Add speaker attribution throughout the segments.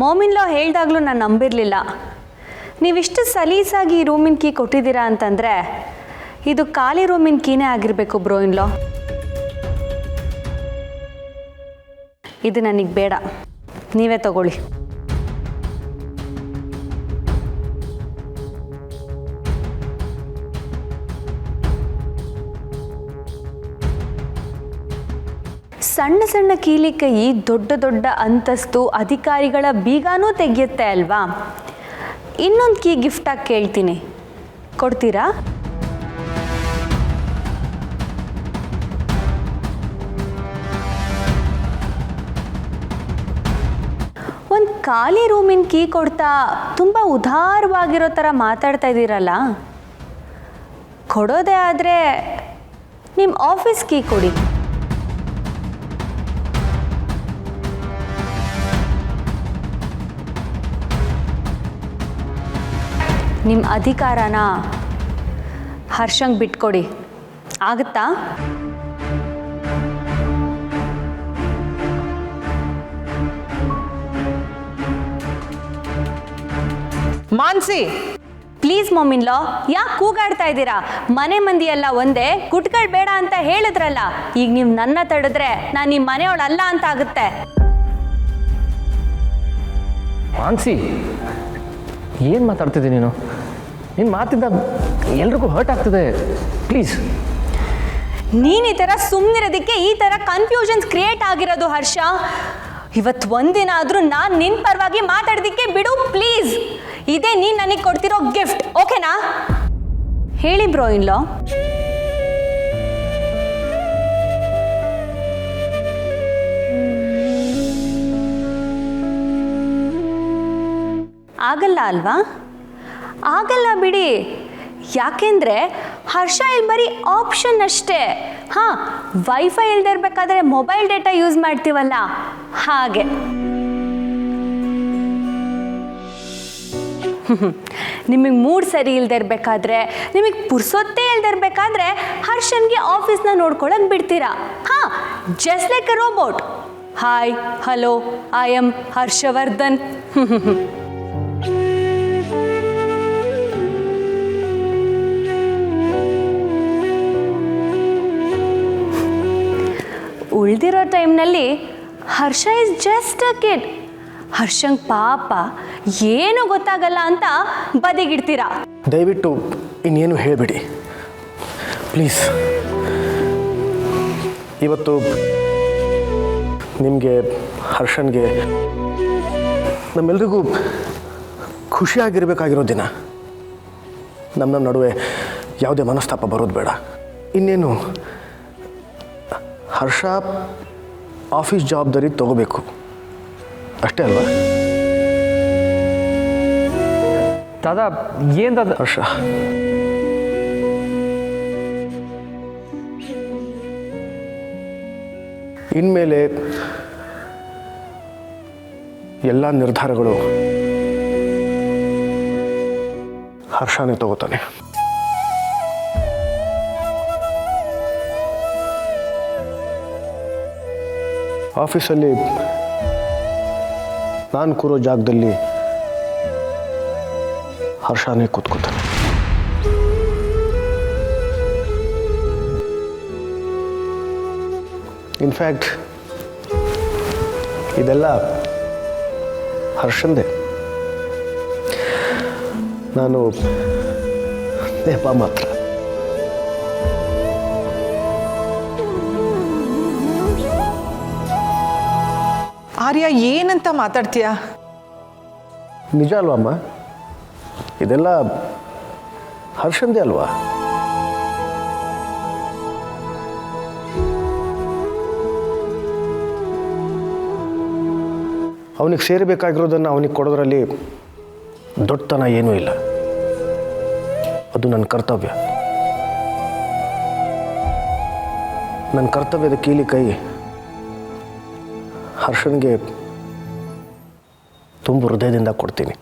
Speaker 1: ಮೋಮಿನ್ಲೋ ಹೇಳ್ದಾಗಲೂ ನಾನು ನಂಬಿರಲಿಲ್ಲ. ನೀವಿಷ್ಟು ಸಲೀಸಾಗಿ ಈ ರೂಮಿನ ಕೀ ಕೊಟ್ಟಿದ್ದೀರಾ ಅಂತಂದರೆ ಇದು ಖಾಲಿ ರೂಮಿನ ಕೀನೇ ಆಗಿರಬೇಕು ಬ್ರೋ ಇನ್ಲೋ. ಇದು ನನಗೆ ಬೇಡ, ನೀವೇ ತಗೊಳ್ಳಿ. ಸಣ್ಣ ಸಣ್ಣ ಕೀಲಿ ಕೈ ದೊಡ್ಡ ದೊಡ್ಡ ಅಂತಸ್ತು ಅಧಿಕಾರಿಗಳ ಬೀಗಾನೂ ತೆಗೆಯುತ್ತೆ ಅಲ್ವಾ? ಇನ್ನೊಂದು ಕೀ ಗಿಫ್ಟಾಗಿ ಕೇಳ್ತೀನಿ, ಕೊಡ್ತೀರಾ? ಒಂದು ಖಾಲಿ ರೂಮಿನ ಕೀ ಕೊಡ್ತಾ ತುಂಬ ಉದಾರವಾಗಿರೋ ಥರ ಮಾತಾಡ್ತಾ ಇದ್ದೀರಲ್ಲ. ಕೊಡೋದೇ ಆದರೆ ನಿಮ್ಮ ಆಫೀಸ್ ಕೀ ಕೊಡಿ. ನಿಮ್ಮ ಅಧಿಕಾರನ ಹರ್ಷಂಗೆ ಬಿಟ್ಕೊಡಿ, ಆಗುತ್ತಾ?
Speaker 2: ಮಾನ್ಸಿ,
Speaker 1: ಪ್ಲೀಸ್ ಮೊಮಿನ್ಲೋ, ಯಾಕೆ ಕೂಗಾಡ್ತಾ ಇದ್ದೀರಾ? ಮನೆ ಮಂದಿ ಎಲ್ಲ ಒಂದೇ, ಗುಟ್ಗಳು ಬೇಡ ಅಂತ ಹೇಳಿದ್ರಲ್ಲ. ಈಗ ನೀವು ನನ್ನ ತಡೆದ್ರೆ ನಾನು ನಿಮ್ಮ ಮನೆಯವಳಲ್ಲ ಅಂತ ಆಗುತ್ತೆ.
Speaker 3: ಮಾನ್ಸಿ, ಏನು ಮಾತಾಡ್ತಿದ್ದೆ ನೀನು? ನಿನ್ನ ಮಾತಿಂದ ಎಲ್ರಿಗೂ ಹರ್ಟ್ ಆಗ್ತದೆ. ಪ್ಲೀಸ್.
Speaker 1: ನೀನು ಈ ಥರ ಸುಮ್ಮನಿರೋದಕ್ಕೆ ಈ ಥರ ಕನ್ಫ್ಯೂಷನ್ಸ್ ಕ್ರಿಯೇಟ್ ಆಗಿರೋದು ಹರ್ಷ. ಇವತ್ತು ಒಂದಿನ ಆದರೂ ನಾನು ನಿನ್ನ ಪರವಾಗಿ ಮಾತಾಡೋದಕ್ಕೆ ಬಿಡು ಪ್ಲೀಸ್. ಇದೇ ನೀನು ನನಗೆ ಕೊಡ್ತಿರೋ ಗಿಫ್ಟ್, ಓಕೆನಾ? ಹೇಳಿ ಬ್ರೋ ಇನ್ಲೋ. ಆಗಲ್ಲ ಅಲ್ವಾ? ಆಗಲ್ಲ ಬಿಡಿ. ಯಾಕೆಂದರೆ ಹರ್ಷ ಇಲ್ಲಿ ಬರೀ ಆಪ್ಷನ್ ಅಷ್ಟೇ. ಹಾಂ, ವೈಫೈ ಇಲ್ಲದೆ ಇರಬೇಕಾದ್ರೆ ಮೊಬೈಲ್ ಡೇಟಾ ಯೂಸ್ ಮಾಡ್ತೀವಲ್ಲ, ಹಾಗೆ. ನಿಮಗೆ ಮೂಡ್ ಸರಿ ಇಲ್ಲದೆ ಇರಬೇಕಾದ್ರೆ, ನಿಮಗೆ ಪುರ್ಸೊತ್ತೇ ಇಲ್ಲದೆ ಇರಬೇಕಾದ್ರೆ ಹರ್ಷನ್ಗೆ ಆಫೀಸ್ನ ನೋಡ್ಕೊಳಕ್ಕೆ ಬಿಡ್ತೀರಾ. ಹಾಂ, just like a robot. Hi, hello, I am Harshavardhan. ಉಳಿದಿರೋ ಟೈಮ್ನಲ್ಲಿ Harsha is just a kid. ಹರ್ಷಂಗೆ ಪಾಪ ಏನೂ ಗೊತ್ತಾಗಲ್ಲ ಅಂತ ಬದಿಗಿಡ್ತೀರಾ.
Speaker 4: ದಯವಿಟ್ಟು ಇನ್ನೇನು ಹೇಳಿಬಿಡಿ ಪ್ಲೀಸ್. ಇವತ್ತು ನಿಮಗೆ, ಹರ್ಷನ್ಗೆ, ನಮ್ಮೆಲ್ರಿಗೂ ಖುಷಿಯಾಗಿರಬೇಕಾಗಿರೋ ದಿನ. ನಮ್ಮ ನಡುವೆ ಯಾವುದೇ ಮನಸ್ತಾಪ ಬರೋದು ಬೇಡ. ಇನ್ನೇನು ಹರ್ಷ ಆಫೀಸ್ ಜವಾಬ್ದಾರಿ ತಗೋಬೇಕು ಅಷ್ಟೇ ಅಲ್ವಾ?
Speaker 3: ದಾದಾ, ಏನು ದಾದಾ?
Speaker 4: ಹರ್ಷ, ಇನ್ಮೇಲೆ ಎಲ್ಲ ನಿರ್ಧಾರಗಳು ಹರ್ಷನೇ ತಗೋತಾನೆ. ಆಫೀಸಲ್ಲಿ ನಾನು ಕೂರೋ ಜಾಗದಲ್ಲಿ ಹರ್ಷನೇ ಕೂತ್ಕೋತಾನೆ. ಇನ್ಫ್ಯಾಕ್ಟ್ ಇದೆಲ್ಲ ಹರ್ಷಂದೇ. ನಾನು ನೆಪ ಮಾತ್ರ.
Speaker 2: ಆರ್ಯ, ಏನಂತ ಮಾತಾಡ್ತೀಯಾ?
Speaker 4: ನಿಜ ಅಲ್ವಾ ಅಮ್ಮ? ಇದೆಲ್ಲ ಹರ್ಷಂದೇ ಅಲ್ವಾ? ಅವನಿಗೆ ಸೇರಬೇಕಾಗಿರೋದನ್ನು ಅವನಿಗೆ ಕೊಡೋದ್ರಲ್ಲಿ ದೊಡ್ಡತನ ಏನೂ ಇಲ್ಲ. ಅದು ನನ್ನ ಕರ್ತವ್ಯ. ನನ್ನ ಕರ್ತವ್ಯದ ಕೀಲಿ ಕೈ ಹರ್ಷನ್ಗೆ ತುಂಬ ಹೃದಯದಿಂದ ಕೊಡ್ತೀನಿ.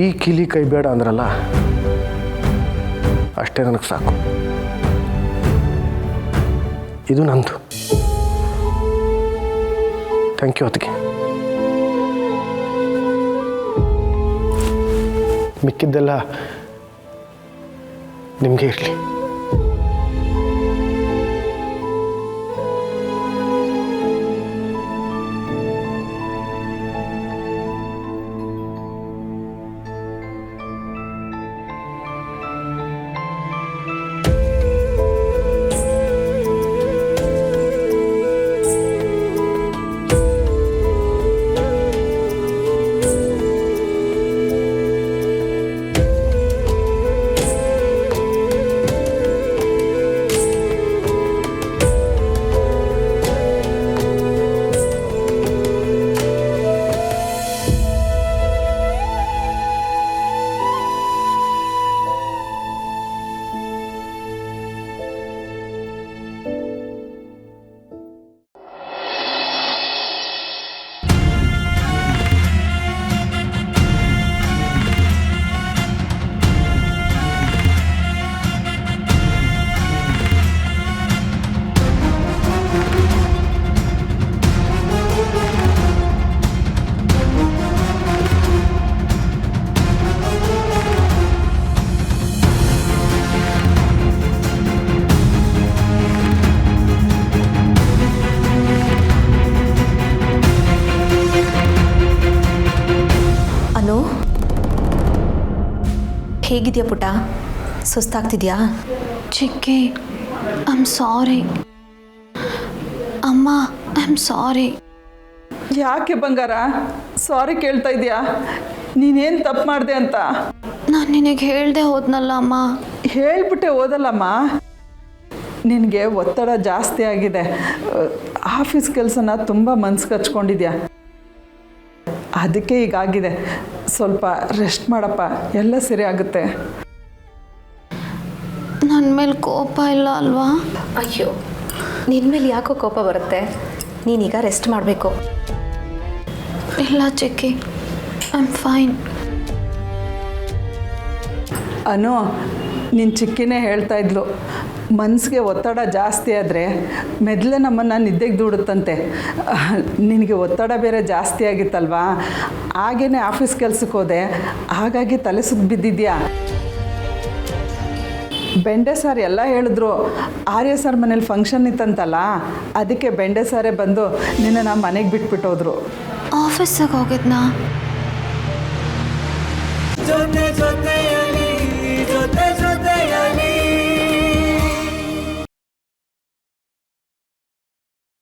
Speaker 4: ಈ ಕಿಲಿ ಕೈ ಬೇಡ ಅಂದ್ರಲ್ಲ, ಅಷ್ಟೇ ನನಗೆ ಸಾಕು. ಇದು ನಂದು. ಥ್ಯಾಂಕ್ ಯು ಅದಕ್ಕೆ. ಮಿಕ್ಕಿದ್ದೆಲ್ಲ ನಿಮಗೆ ಇರಲಿ.
Speaker 1: ಅನು, ಹೇಗಿದೆಯಾ ಪುಟ್ಟ? ಸುಸ್ತಾಗ್ತಿದ್ಯಾ?
Speaker 5: ಚಿಕ್ಕಿ, ಐ ಆಮ್ ಸಾರಿ ಅಮ್ಮ, ಐ ಆಮ್ ಸಾರಿ.
Speaker 2: ಯಾಕೆ ಬಂಗಾರ ಸಾರಿ ಕೇಳ್ತಾ ಇದೆಯಾ? ನೀನೇನು ತಪ್ಪು ಮಾಡಿದೆ ಅಂತ
Speaker 5: ನಾನು ನಿನಗೆ ಹೇಳ್ದೆ ಹೋದ್ನಲ್ಲ ಅಮ್ಮ.
Speaker 2: ಹೇಳ್ಬಿಟ್ಟೆ ಓದಲ್ಲಮ್ಮ. ನಿನಗೆ ಒತ್ತಡ ಜಾಸ್ತಿ ಆಗಿದೆ. ಆಫೀಸ್ ಕೆಲಸನ ತುಂಬ ಮನ್ಸು ಕಚ್ಕೊಂಡಿದ್ಯಾ, ಅದಕ್ಕೆ ಹೀಗಾಗಿದೆ. ಸ್ವಲ್ಪ ರೆಸ್ಟ್ ಮಾಡಪ್ಪ, ಎಲ್ಲ ಸರಿ ಆಗುತ್ತೆ.
Speaker 5: ನನ್ನ ಮೇಲೆ ಕೋಪ ಇಲ್ಲ ಅಲ್ವಾ?
Speaker 1: ಅಯ್ಯೋ, ನಿನ್ನ ಮೇಲೆ ಯಾಕೋ ಕೋಪ ಬರುತ್ತೆ? ನೀನೀಗ ರೆಸ್ಟ್ ಮಾಡಬೇಕು.
Speaker 5: ಇಲ್ಲ ಚಿಕ್ಕಿ, ಐ ಆಮ್ ಫೈನ್.
Speaker 2: ಅನು, ನಿನ್ನ ಚಿಕ್ಕಿನೇ ಹೇಳ್ತಾ ಇದ್ಲು, ಮನಸ್ಸಿಗೆ ಒತ್ತಡ ಜಾಸ್ತಿ ಆದರೆ ಮೆದ್ಲೆ ನಮ್ಮನ್ನು ನಿದ್ದೆಗೆ ದೂಡುತ್ತಂತೆ. ನಿನಗೆ ಒತ್ತಡ ಬೇರೆ ಜಾಸ್ತಿ ಆಗಿತ್ತಲ್ವಾ, ಹಾಗೇ ಆಫೀಸ್ ಕೆಲ್ಸಕ್ಕೆ ಹೋದೆ, ಹಾಗಾಗಿ ತಲೆ ಸುತ್ತು ಬಿದ್ದಿದ್ಯಾ. ಬೆಂಡೆ ಸಾರು ಎಲ್ಲ ಹೇಳಿದ್ರು. ಆರ್ಯ ಸರ್ ಮನೇಲಿ ಫಂಕ್ಷನ್ ಇತ್ತಂತಲ್ಲ, ಅದಕ್ಕೆ ಬೆಂಡೆ ಸಾರೇ ಬಂದು ನಿನ್ನ ಮನೆಗೆ ಬಿಟ್ಬಿಟ್ಟೋದ್ರು.
Speaker 5: ಆಫೀಸಿಗೆ ಹೋಗಿದ್ನಾ?
Speaker 6: ಜೊತೆ ಜೊತೆ